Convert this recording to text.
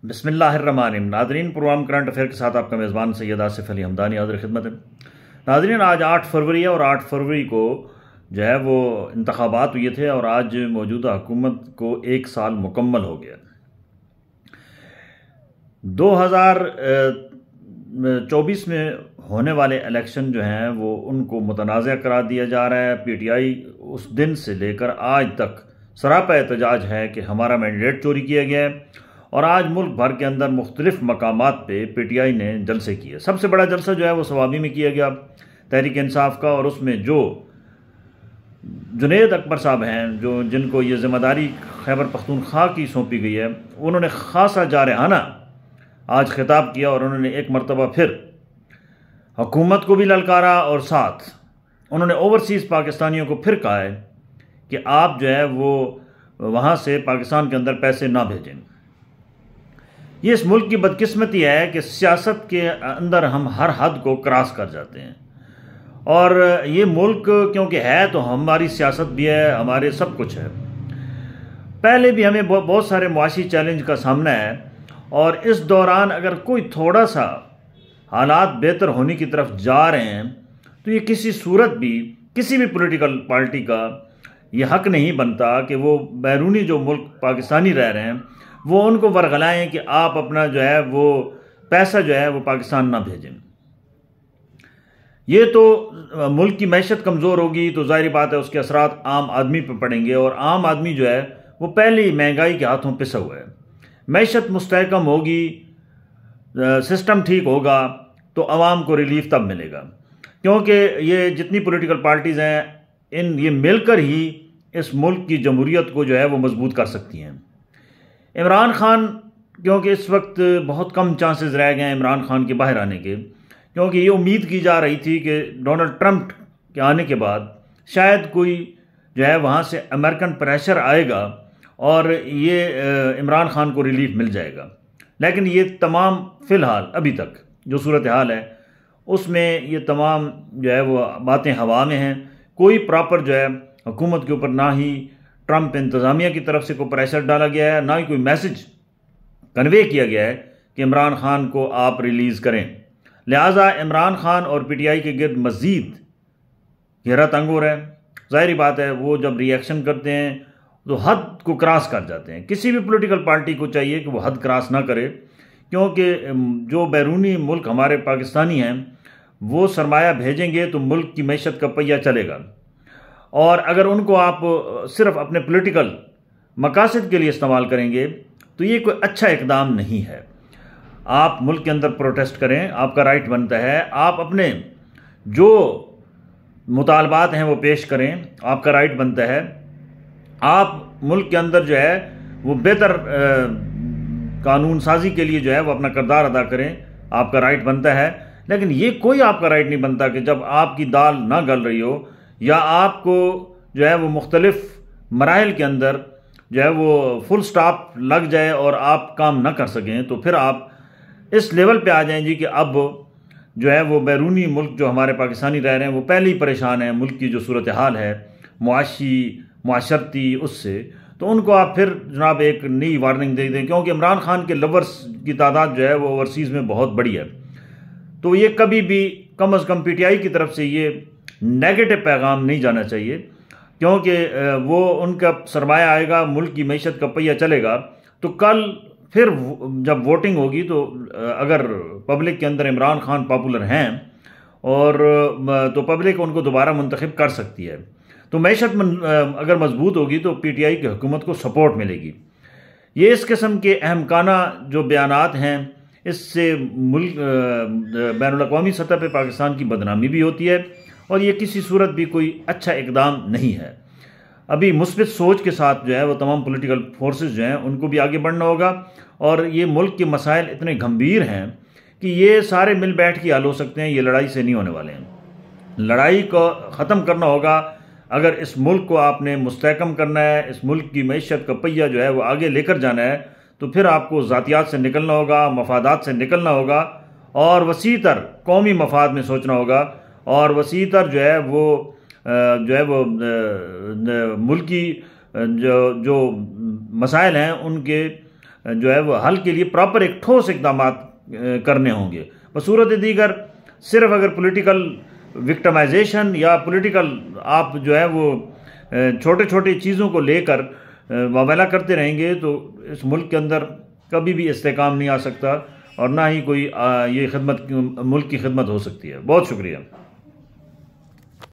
बिस्मिल्लाहिर्रहमानिर्रहीम। Nadreen, programme current affair के साथ आपका मेज़बान सैयद आसिफ अली हमदानी हाज़िर खिदमत है। नादरीन, आज 8 फरवरी है और 8 फरवरी को जो है वो इंतखाबात हुए थे और आज मौजूदा हुकूमत को 1 साल मुकम्मल हो गया। 2024 में होने वाले इलेक्शन जो हैं वो उनको मुतनाज़ करार दिया जा रहा है। PTI उस दिन से लेकर आज तक सरापा एहतजाज है कि हमारा मैंडेट चोरी किया गया है और आज मुल्क भर के अंदर मुख्तलिफ मकामात पे PTI ने जलसे किए। सबसे बड़ा जलसा जो है वो सवाबी में किया गया तहरीक इंसाफ का, और उसमें जो जुनेद अकबर साहब हैं, जो जिनको ये ज़िम्मेदारी खैबर पख्तूनख्वा की सौंपी गई है, उन्होंने ख़ासा जारहाना आज खिताब किया और उन्होंने एक मरतबा फिर हुकूमत को भी ललकारा और साथ उन्होंने ओवरसीज़ पाकिस्तानियों को फिर कहा है कि आप जो है वो वहाँ से पाकिस्तान के अंदर पैसे ना भेजें। ये इस मुल्क की बदकिस्मती है कि सियासत के अंदर हम हर हद को क्रॉस कर जाते हैं, और ये मुल्क क्योंकि है तो हमारी सियासत भी है, हमारे सब कुछ है। पहले भी हमें बहुत सारे मुआशी चैलेंज का सामना है, और इस दौरान अगर कोई थोड़ा सा हालात बेहतर होने की तरफ जा रहे हैं तो ये किसी सूरत भी किसी भी पॉलिटिकल पार्टी का ये हक नहीं बनता कि वो बैरूनी जो मुल्क पाकिस्तानी रह रहे हैं वो उनको वरगलाएं कि आप अपना जो है वो पैसा जो है वो पाकिस्तान ना भेजें। ये तो मुल्क की मैशत कमज़ोर होगी तो ज़ाहिर बात है उसके असरात आम आदमी पर पड़ेंगे, और आम आदमी जो है वो पहले ही महंगाई के हाथों पिसा हुआ है। मैशत मुस्तहकम होगी, सिस्टम ठीक होगा तो आवाम को रिलीफ तब मिलेगा, क्योंकि ये जितनी पॉलिटिकल पार्टीज़ हैं ये मिलकर ही इस मुल्क की जमहूरियत को जो है वो मजबूत कर सकती हैं। इमरान खान, क्योंकि इस वक्त बहुत कम चांसेस रह गए हैं इमरान खान के बाहर आने के, क्योंकि ये उम्मीद की जा रही थी कि डोनाल्ड ट्रंप के आने के बाद शायद कोई जो है वहाँ से अमेरिकन प्रेशर आएगा और ये इमरान खान को रिलीफ मिल जाएगा। लेकिन ये तमाम फ़िलहाल अभी तक जो सूरत हाल है उसमें ये तमाम जो है वो बातें हवा में हैं। कोई प्रॉपर जो है हुकूमत के ऊपर ना ही ट्रंप इंतज़ामिया की तरफ से कोई प्रेशर डाला गया है, ना ही कोई मैसेज कन्वे किया गया है कि इमरान खान को आप रिलीज़ करें। लिहाजा इमरान खान और PTI के गिर्द मज़ीद घेरा तंग हो रहा है। ज़ाहिर बात है वो जब रिएक्शन करते हैं तो हद को क्रॉस कर जाते हैं। किसी भी पॉलिटिकल पार्टी को चाहिए कि वो हद क्रॉस ना करे, क्योंकि जो बैरूनी मुल्क हमारे पाकिस्तानी हैं वो सरमाया भेजेंगे तो मुल्क की मैशत का पहिया चलेगा, और अगर उनको आप सिर्फ अपने पॉलिटिकल मकासद के लिए इस्तेमाल करेंगे तो ये कोई अच्छा इकदाम नहीं है। आप मुल्क के अंदर प्रोटेस्ट करें, आपका राइट बनता है, आप अपने जो मुतालबात हैं वो पेश करें, आपका राइट बनता है। आप मुल्क के अंदर जो है वो बेहतर कानून साजी के लिए जो है वो अपना किरदार अदा करें, आपका राइट बनता है। लेकिन ये कोई आपका राइट नहीं बनता कि जब आपकी दाल ना गल रही हो या आपको जो है वो मुख्तलिफ मराइल के अंदर जो है वो फुल स्टॉप लग जाए और आप काम ना कर सकें, तो फिर आप इस लेवल पे आ जाएं जी कि अब जो है वो बैरूनी मुल्क जो हमारे पाकिस्तानी रह रहे हैं वो पहले ही परेशान हैं मुल्क की जो सूरत हाल है मुआशी माशरती उससे, तो उनको आप फिर जनाब एक नई वार्निंग दे दें, क्योंकि इमरान खान के लवर्स की तादाद जो है वो ओवरसीज़ में बहुत बड़ी है। तो ये कभी भी कम अज़ कम PTI की तरफ से ये नेगेटिव पैगाम नहीं जाना चाहिए, क्योंकि वो उनका सरमाया आएगा, मुल्क की मैशत का पहिया चलेगा, तो कल फिर जब वोटिंग होगी तो अगर पब्लिक के अंदर इमरान खान पॉपुलर हैं और तो पब्लिक उनको दोबारा मुंतखब कर सकती है। तो मैशत अगर मजबूत होगी तो PTI की हुकूमत को सपोर्ट मिलेगी। ये इस किस्म के अहमकाना जो बयानात हैं इससे मुल्क बैनुल-अक़वामी सतह पर पाकिस्तान की बदनामी भी होती है, और ये किसी सूरत भी कोई अच्छा इकदाम नहीं है। अभी मुस्बित सोच के साथ जो है वो तमाम पॉलिटिकल फोर्सेस जो हैं उनको भी आगे बढ़ना होगा, और ये मुल्क के मसाइल इतने गंभीर हैं कि ये सारे मिल बैठ के हल हो सकते हैं, ये लड़ाई से नहीं होने वाले हैं। लड़ाई को ख़त्म करना होगा। अगर इस मुल्क को आपने मुस्तहकम करना है, इस मुल्क की मैशत का पहिया जो है वो आगे लेकर जाना है, तो फिर आपको ज़ातियात से निकलना होगा, मफादात से निकलना होगा, और वसीतर कौमी मफाद में सोचना होगा, और वसीतर जो है वो मुल्की जो मसाइल हैं उनके जो है वो हल के लिए प्रॉपर एक ठोस इकदाम करने होंगे। बसूरत दीगर सिर्फ अगर पॉलिटिकल विक्टिमाइजेशन या पॉलिटिकल आप जो है वो छोटे छोटे चीज़ों को लेकर मुआमला करते रहेंगे तो इस मुल्क के अंदर कभी भी इस्तेकाम नहीं आ सकता और ना ही कोई ये खिदमत मुल्क की खिदमत हो सकती है। बहुत शुक्रिया।